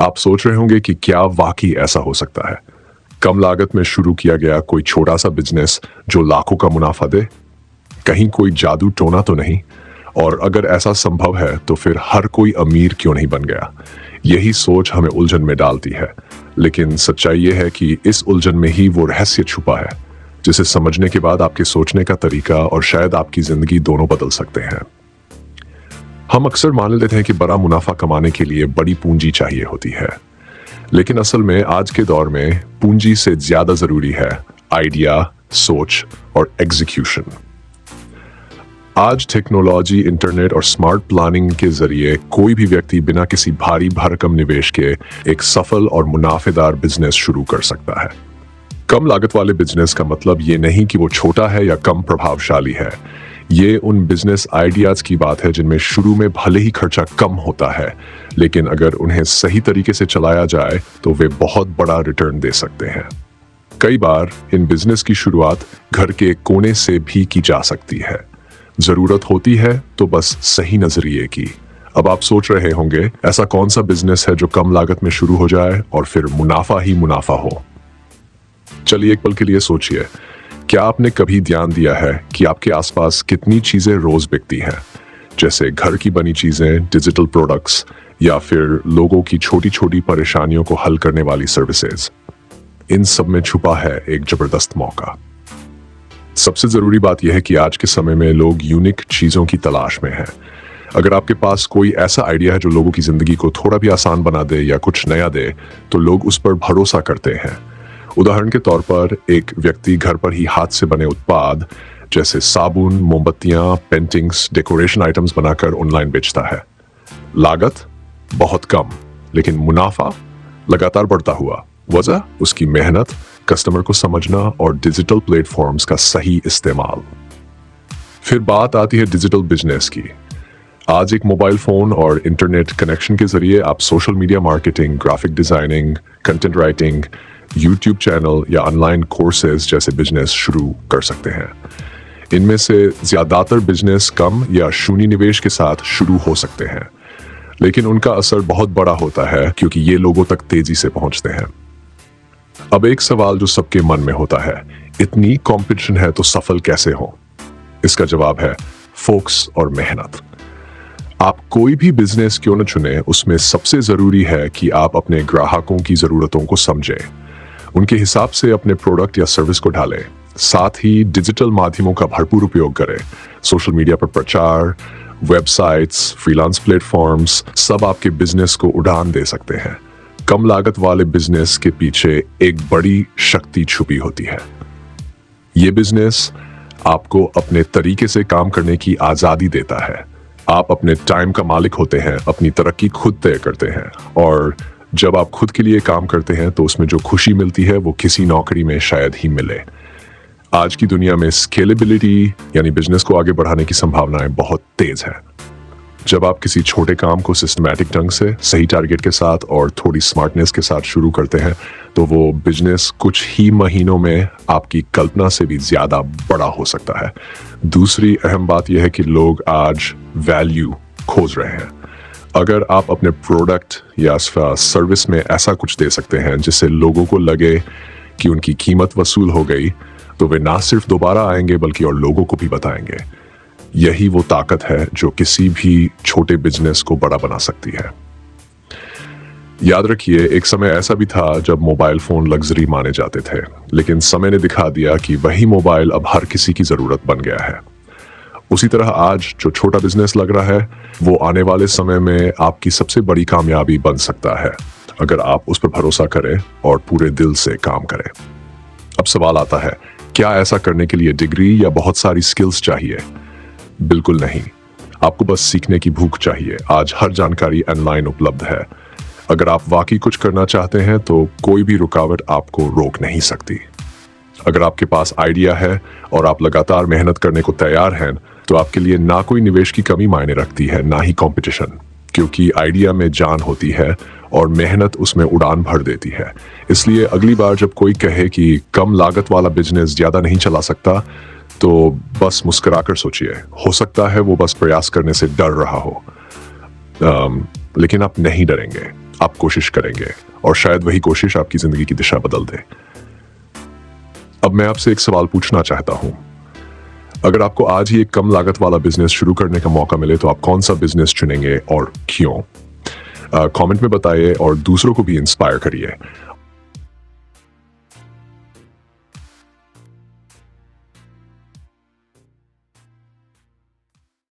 आप सोच रहे होंगे कि क्या वाकई ऐसा हो सकता है? कम लागत में शुरू किया गया कोई छोटा सा बिजनेस जो लाखों का मुनाफा दे? कहीं कोई जादू टोना तो नहीं? और अगर ऐसा संभव है तो फिर हर कोई अमीर क्यों नहीं बन गया? यही सोच हमें उलझन में डालती है, लेकिन सच्चाई ये है कि इस उलझन में ही वो रहस्य छुपा है जिसे समझने के बाद आपके सोचने का तरीका और शायद आपकी जिंदगी दोनों बदल सकते हैं। हम अक्सर मान लेते हैं कि बड़ा मुनाफा कमाने के लिए बड़ी पूंजी चाहिए होती है, लेकिन असल में आज के दौर में पूंजी से ज्यादा जरूरी है आइडिया, सोच और एग्जीक्यूशन। आज टेक्नोलॉजी, इंटरनेट और स्मार्ट प्लानिंग के जरिए कोई भी व्यक्ति बिना किसी भारी भरकम निवेश के एक सफल और मुनाफेदार बिजनेस शुरू कर सकता है। कम लागत वाले बिजनेस का मतलब ये नहीं कि वो छोटा है या कम प्रभावशाली है। ये उन बिजनेस आइडियाज की बात है जिनमें शुरू में भले ही खर्चा कम होता है, लेकिन अगर उन्हें सही तरीके से चलाया जाए तो वे बहुत बड़ा रिटर्न दे सकते हैं। कई बार इन बिजनेस की शुरुआत घर के कोने से भी की जा सकती है। जरूरत होती है तो बस सही नजरिए की। अब आप सोच रहे होंगे, ऐसा कौन सा बिजनेस है जो कम लागत में शुरू हो जाए और फिर मुनाफा ही मुनाफा हो? चलिए एक पल के लिए सोचिए, क्या आपने कभी ध्यान दिया है कि आपके आसपास कितनी चीजें रोज बिकती हैं? जैसे घर की बनी चीजें, डिजिटल प्रोडक्ट्स या फिर लोगों की छोटी छोटी परेशानियों को हल करने वाली सर्विसेज। इन सब में छुपा है एक जबरदस्त मौका। सबसे जरूरी बात यह है कि आज के समय में लोग यूनिक चीजों की तलाश में हैं। अगर आपके पास कोई ऐसा आइडिया है जो लोगों की जिंदगी को थोड़ा भी आसान बना दे या कुछ नया दे, तो लोग उस पर भरोसा करते हैं। उदाहरण के तौर पर एक व्यक्ति घर पर ही हाथ से बने उत्पाद जैसे साबुन, मोमबत्तियां, पेंटिंग्स, डेकोरेशन आइटम्स बनाकर ऑनलाइन बेचता है। लागत बहुत कम, लेकिन मुनाफा लगातार बढ़ता हुआ। वजह उसकी मेहनत, कस्टमर को समझना और डिजिटल प्लेटफॉर्म्स का सही इस्तेमाल। फिर बात आती है डिजिटल बिजनेस की। आज एक मोबाइल फोन और इंटरनेट कनेक्शन के जरिए आप social media marketing, graphic designing, content writing, YouTube channel या ऑनलाइन कोर्सेज जैसे बिजनेस शुरू कर सकते हैं। इनमें से ज्यादातर बिजनेस कम या शून्य निवेश के साथ शुरू हो सकते हैं, लेकिन उनका असर बहुत बड़ा होता है क्योंकि ये लोगों तक तेजी से पहुंचते हैं। अब एक सवाल जो सबके मन में होता है, इतनी कंपटीशन है तो सफल कैसे हो? इसका जवाब है फोकस और मेहनत। आप कोई भी बिजनेस क्यों न चुने, उसमें सबसे जरूरी है कि आप अपने ग्राहकों की जरूरतों को समझें, उनके हिसाब से अपने प्रोडक्ट या सर्विस को ढालें। साथ ही डिजिटल माध्यमों का भरपूर उपयोग करें। सोशल मीडिया पर प्रचार, वेबसाइट्स, फ्रीलांस प्लेटफॉर्म्स सब आपके बिजनेस को उड़ान दे सकते हैं। कम लागत वाले बिजनेस के पीछे एक बड़ी शक्ति छुपी होती है। ये बिजनेस आपको अपने तरीके से काम करने की आजादी देता है। आप अपने टाइम का मालिक होते हैं, अपनी तरक्की खुद तय करते हैं, और जब आप खुद के लिए काम करते हैं तो उसमें जो खुशी मिलती है वो किसी नौकरी में शायद ही मिले। आज की दुनिया में स्केलेबिलिटी यानी बिजनेस को आगे बढ़ाने की संभावनाएं बहुत तेज है। जब आप किसी छोटे काम को सिस्टमैटिक ढंग से, सही टारगेट के साथ और थोड़ी स्मार्टनेस के साथ शुरू करते हैं तो वो बिजनेस कुछ ही महीनों में आपकी कल्पना से भी ज्यादा बड़ा हो सकता है। दूसरी अहम बात यह है कि लोग आज वैल्यू खोज रहे हैं। अगर आप अपने प्रोडक्ट या सर्विस में ऐसा कुछ दे सकते हैं जिससे लोगों को लगे कि उनकी कीमत वसूल हो गई, तो वे ना सिर्फ दोबारा आएंगे बल्कि और लोगों को भी बताएंगे। यही वो ताकत है जो किसी भी छोटे बिजनेस को बड़ा बना सकती है। याद रखिए, एक समय ऐसा भी था जब मोबाइल फोन लग्जरी माने जाते थे, लेकिन समय ने दिखा दिया कि वही मोबाइल अब हर किसी की जरूरत बन गया है। उसी तरह आज जो छोटा बिजनेस लग रहा है वो आने वाले समय में आपकी सबसे बड़ी कामयाबी बन सकता है, अगर आप उस पर भरोसा करें और पूरे दिल से काम करें। अब सवाल आता है, क्या ऐसा करने के लिए डिग्री या बहुत सारी स्किल्स चाहिए? बिल्कुल नहीं, आपको बस सीखने की भूख चाहिए। आज हर जानकारी ऑनलाइन उपलब्ध है। अगर आप वाकई कुछ करना चाहते हैं तो कोई भी रुकावट आपको रोक नहीं सकती। अगर आपके पास आइडिया है और आप लगातार मेहनत करने को तैयार हैं, तो आपके लिए ना कोई निवेश की कमी मायने रखती है, ना ही कंपटीशन, क्योंकि आइडिया में जान होती है और मेहनत उसमें उड़ान भर देती है। इसलिए अगली बार जब कोई कहे कि कम लागत वाला बिजनेस ज्यादा नहीं चला सकता, तो बस मुस्कुराकर सोचिए, हो सकता है वो बस प्रयास करने से डर रहा हो। लेकिन आप नहीं डरेंगे, आप कोशिश करेंगे और शायद वही कोशिश आपकी जिंदगी की दिशा बदल दे। अब मैं आपसे एक सवाल पूछना चाहता हूं, अगर आपको आज ही एक कम लागत वाला बिजनेस शुरू करने का मौका मिले तो आप कौन सा बिजनेस चुनेंगे और क्यों? कमेंट में बताइए और दूसरों को भी इंस्पायर करिए।